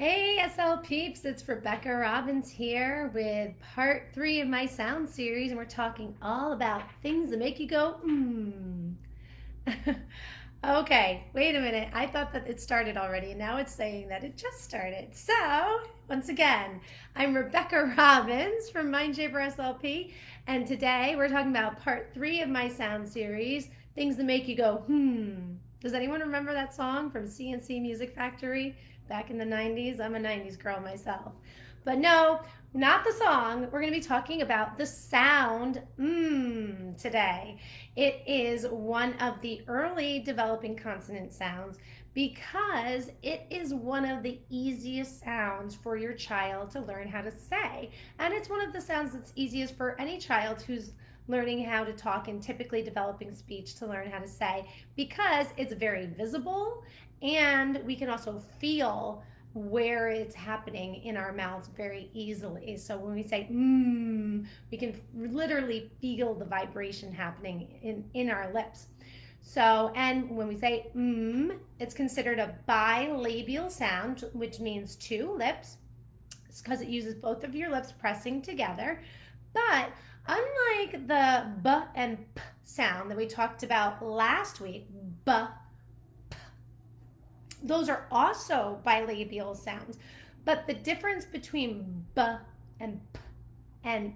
Hey, SL peeps, it's Rebecca Robbins here with part 3 of my sound series, and we're talking all about things that make you go, mmm. Okay, wait a minute. I thought that it started already, and now it's saying that it just started. So, once again, I'm Rebecca Robbins from Mindshaper SLP, and today we're talking about part 3 of my sound series, things that make you go, hmm. Does anyone remember that song from CNC Music Factory back in the 90s? I'm a 90s girl myself. But no, not the song. We're going to be talking about the sound today. It is one of the early developing consonant sounds because it is one of the easiest sounds for your child to learn how to say. And it's one of the sounds that's easiest for any child who's learning how to talk and typically developing speech to learn how to say because it's very visible and we can also feel where it's happening in our mouths very easily. So when we say we can literally feel the vibration happening in our lips. So, and when we say it's considered a bilabial sound, which means two lips. It's because it uses both of your lips pressing together. But unlike the b and p sound that we talked about last week, b, p, those are also bilabial sounds. But the difference between b and p and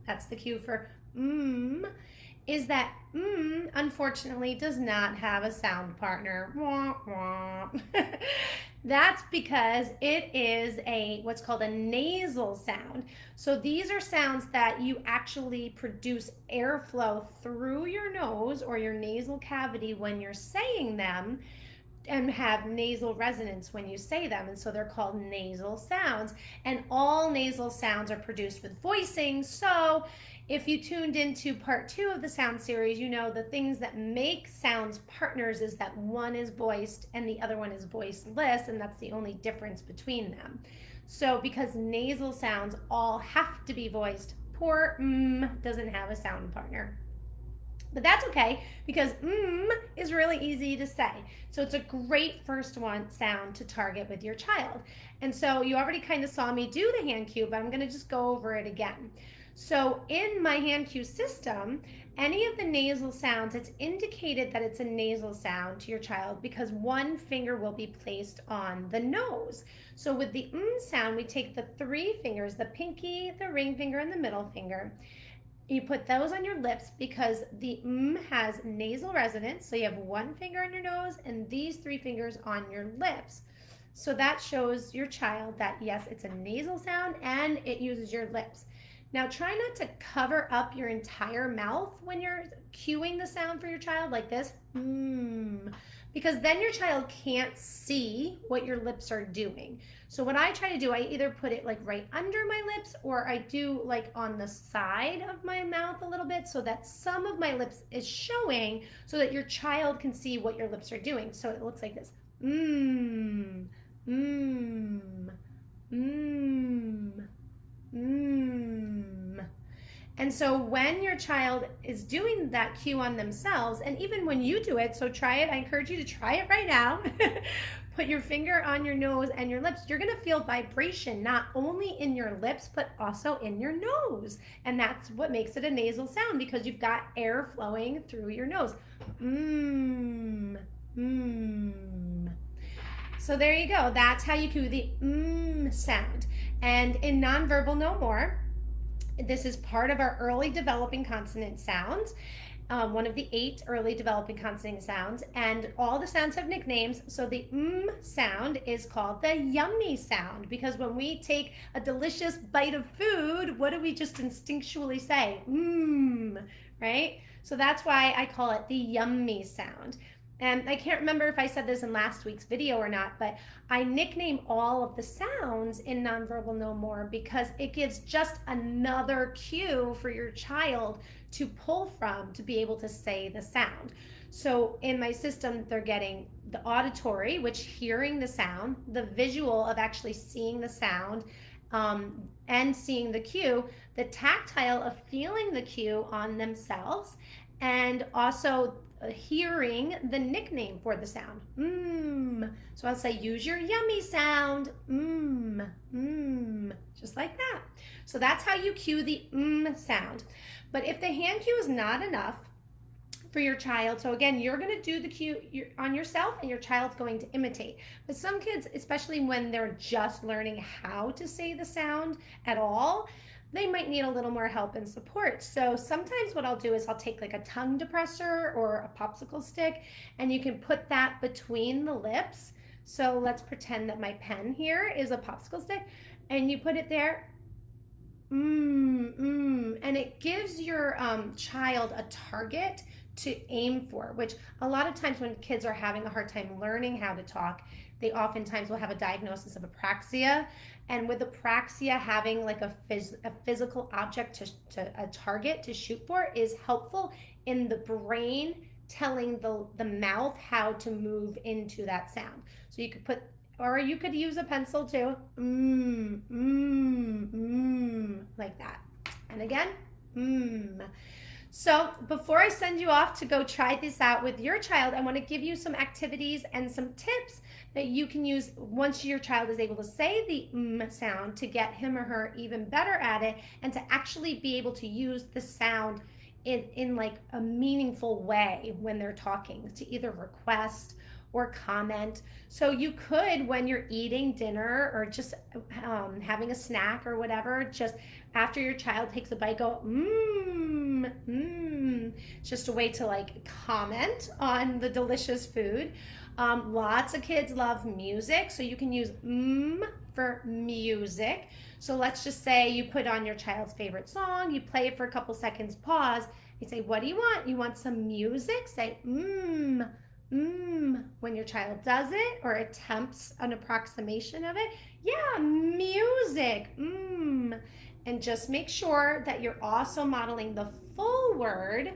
that's the cue for is that unfortunately does not have a sound partner. Wah, wah. That's because it is what's called a nasal sound. So these are sounds that you actually produce airflow through your nose or your nasal cavity when you're saying them and have nasal resonance when you say them, and so they're called nasal sounds. And all nasal sounds are produced with voicing. So if you tuned into part 2 of the sound series, you know the things that make sounds partners is that one is voiced and the other one is voiceless, and that's the only difference between them. So because nasal sounds all have to be voiced, poor doesn't have a sound partner. But that's okay because is really easy to say. So it's a great first one sound to target with your child. And so you already kind of saw me do the hand cue, but I'm going to just go over it again. So in my hand cue system, any of the nasal sounds, it's indicated that it's a nasal sound to your child because one finger will be placed on the nose. So with the sound, we take the 3 fingers, the pinky, the ring finger, and the middle finger. You put those on your lips because the has nasal resonance. So you have one finger on your nose and these 3 fingers on your lips. So that shows your child that yes, it's a nasal sound and it uses your lips. Now try not to cover up your entire mouth when you're cueing the sound for your child like this, because then your child can't see what your lips are doing. So what I try to do, I either put it like right under my lips or I do like on the side of my mouth a little bit so that some of my lips is showing so that your child can see what your lips are doing. So it looks like this. And so when your child is doing that cue on themselves, and even when you do it, so try it, I encourage you to try it right now. Put your finger on your nose and your lips. You're gonna feel vibration, not only in your lips, but also in your nose. And that's what makes it a nasal sound because you've got air flowing through your nose. So there you go. That's how you cue the sound. And in Nonverbal No More, this is part of our early developing consonant sounds, one of the 8 early developing consonant sounds, and all the sounds have nicknames. So the sound is called the yummy sound because when we take a delicious bite of food, what do we just instinctually say? Right? So that's why I call it the yummy sound. And I can't remember if I said this in last week's video or not, but I nickname all of the sounds in Nonverbal No More because it gives just another cue for your child to pull from to be able to say the sound. So in my system, they're getting the auditory, which hearing the sound, the visual of actually seeing the sound, and seeing the cue, the tactile of feeling the cue on themselves, and also hearing the nickname for the sound. So I'll say, use your yummy sound. Just like that. So that's how you cue the sound. But if the hand cue is not enough for your child, so again, you're going to do the cue on yourself and your child's going to imitate. But some kids, especially when they're just learning how to say the sound at all, they might need a little more help and support. So sometimes what I'll do is I'll take like a tongue depressor or a popsicle stick, and you can put that between the lips. So let's pretend that my pen here is a popsicle stick, and you put it there, and it gives your child a target to aim for, which a lot of times when kids are having a hard time learning how to talk, they oftentimes will have a diagnosis of apraxia. And with apraxia, having like a physical object a target to shoot for is helpful in the brain telling the mouth how to move into that sound. So you could put, or you could use a pencil too, like that. And again, So before I send you off to go try this out with your child, I want to give you some activities and some tips that you can use once your child is able to say the sound to get him or her even better at it, and to actually be able to use the sound in like a meaningful way when they're talking, to either request or comment. So you could, when you're eating dinner or just having a snack or whatever, just after your child takes a bite, go just a way to like comment on the delicious food. Lots of kids love music, so you can use for music. So let's just say you put on your child's favorite song, you play it for a couple seconds, pause, you say, what do you want? You want some music? Say when your child does it or attempts an approximation of it. Yeah, music. And just make sure that you're also modeling the full word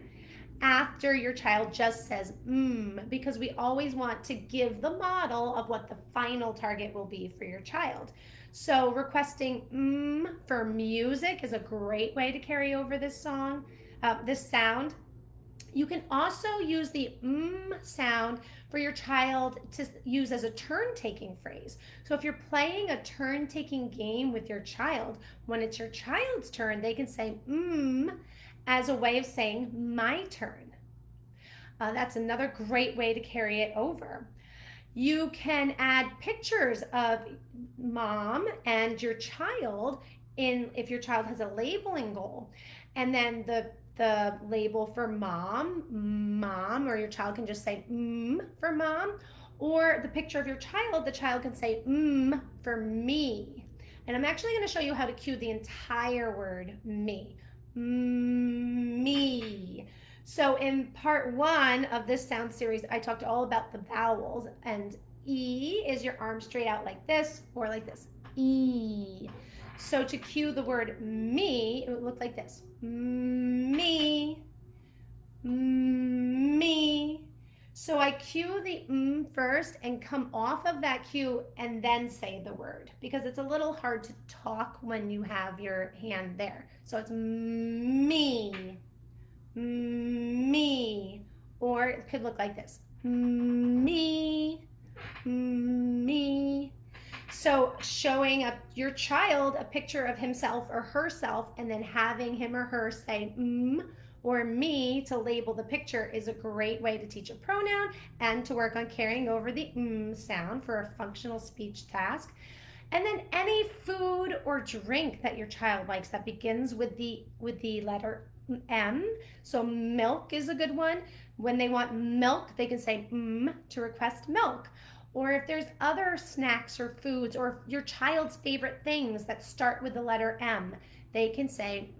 after your child just says because we always want to give the model of what the final target will be for your child. So requesting for music is a great way to carry over this song, this sound. You can also use the sound for your child to use as a turn-taking phrase. So if you're playing a turn-taking game with your child, when it's your child's turn, they can say as a way of saying my turn. That's another great way to carry it over. You can add pictures of mom and your child if your child has a labeling goal. And then the label for mom, or your child can just say for mom, or the picture of your child, the child can say for me. And I'm actually going to show you how to cue the entire word me. Me. So in part 1 of this sound series, I talked all about the vowels, and E is your arm straight out like this or like this. E. So to cue the word me, it would look like this. Me. Me. So I cue the first and come off of that cue and then say the word, because it's a little hard to talk when you have your hand there. So it's me. Me. Or it could look like this. Me. Me. So showing your child a picture of himself or herself and then having him or her say or me to label the picture is a great way to teach a pronoun and to work on carrying over the sound for a functional speech task. And then any food or drink that your child likes that begins with the letter M. So milk is a good one. When they want milk, they can say to request milk. Or if there's other snacks or foods or your child's favorite things that start with the letter M, they can say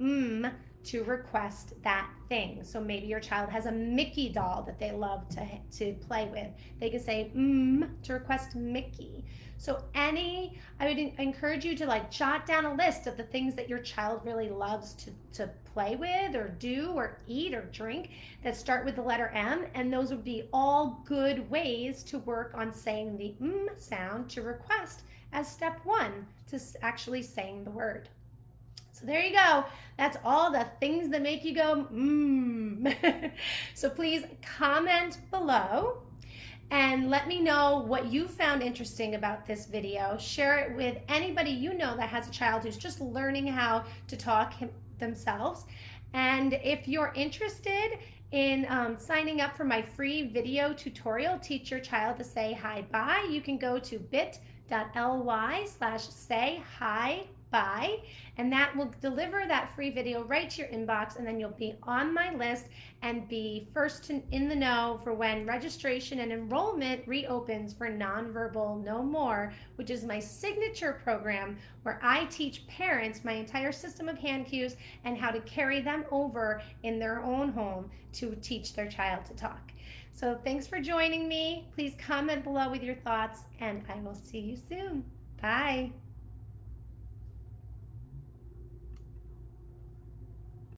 to request that thing. So maybe your child has a Mickey doll that they love to play with. They can say to request Mickey. So I would encourage you to like jot down a list of the things that your child really loves to play with or do or eat or drink that start with the letter M, and those would be all good ways to work on saying the sound to request as step 1 to actually saying the word. So there you go. That's all the things that make you go, mmm. So please comment below and let me know what you found interesting about this video. Share it with anybody you know that has a child who's just learning how to talk themselves. And if you're interested in signing up for my free video tutorial, Teach Your Child to Say Hi Bye, you can go to bit.ly/say-hi-bye, and that will deliver that free video right to your inbox, and then you'll be on my list and be first in the know for when registration and enrollment reopens for Nonverbal No More, which is my signature program where I teach parents my entire system of hand cues and how to carry them over in their own home to teach their child to talk. So thanks for joining me. Please comment below with your thoughts, and I will see you soon. Bye.